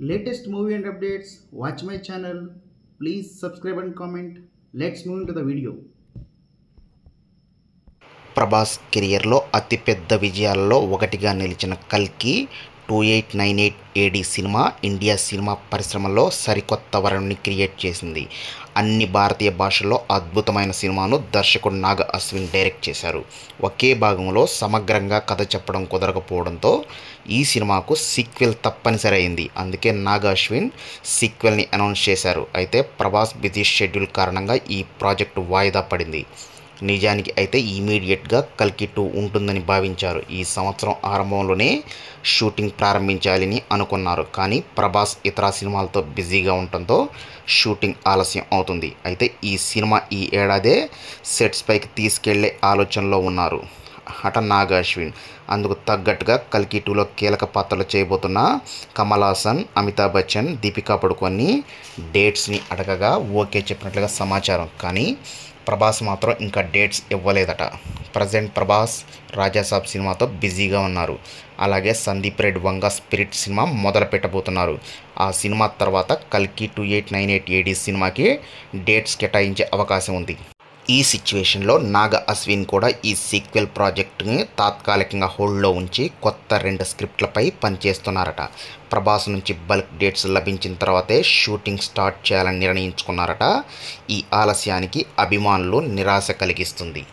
latest movie and updates, watch my channel. Please subscribe and comment. Let's move into the video. Prabhas కెరియర్లో అతిపెద్ద విజయాలలో ఒకటిగా నిలిచిన కల్కి 2898 ఏడి సినిమా ఇండియా సినిమా పరిశ్రమలో సరికొత్త వరల్డ్ని క్రియేట్ చేసింది. అన్ని భారతీయ భాషల్లో అద్భుతమైన సినిమాను దర్శకుడు నాగ అశ్విన్ డైరెక్ట్ చేశారు. ఒకే భాగంలో సమగ్రంగా కథ చెప్పడం కుదరకపోవడంతో ఈ సినిమాకు సీక్వెల్ తప్పనిసరి అయింది. అందుకే నాగ అశ్విన్ సీక్వెల్ని అనౌన్స్ చేశారు. అయితే ప్రభాస్ బిజీ షెడ్యూల్ కారణంగా ఈ ప్రాజెక్టు వాయిదా పడింది. నిజానికి అయితే ఇమీడియట్గా కల్కి 2 ఉంటుందని భావించారు. ఈ సంవత్సరం ఆరంభంలోనే షూటింగ్ ప్రారంభించాలని అనుకున్నారు. కానీ ప్రభాస్ ఇతర సినిమాలతో బిజీగా ఉండటంతో షూటింగ్ ఆలస్యం అవుతుంది. అయితే ఈ సినిమా ఈ ఏడాదే సెట్స్ పైకి తీసుకెళ్లే ఆలోచనలో ఉన్నారు నాగ అశ్విన్. అందుకు తగ్గట్టుగా కల్కి 2లో కీలక పాత్రలు చేయబోతున్న కమల్ హాసన్, అమితాబ్ బచ్చన్, దీపికా పడుకొని డేట్స్ని అడగగా ఓకే చెప్పినట్లుగా సమాచారం. కానీ ప్రభాస్ మాత్రం ఇంకా డేట్స్ ఇవ్వలేదట. ప్రజెంట్ ప్రభాస్ రాజాసాబ్ సినిమాతో బిజీగా ఉన్నారు. అలాగే సందీప్ రెడ్డి వంగ స్పిరిట్ సినిమా మొదలు పెట్టబోతున్నారు. ఆ సినిమా తర్వాత కల్కి 2898 ఏడి సినిమాకి డేట్స్ కేటాయించే అవకాశం ఉంది. ఈ సిచ్యువేషన్లో నాగ అశ్విన్ కూడా ఈ సీక్వెల్ ప్రాజెక్టుని తాత్కాలికంగా హోల్డ్లో ఉంచి కొత్త 2 స్క్రిప్ట్లపై పనిచేస్తున్నారట. ప్రభాస్ నుంచి బల్క్ డేట్స్ లభించిన తర్వాతే షూటింగ్ స్టార్ట్ చేయాలని నిర్ణయించుకున్నారట. ఈ ఆలస్యానికి అభిమానులు నిరాశ కలిగిస్తుంది.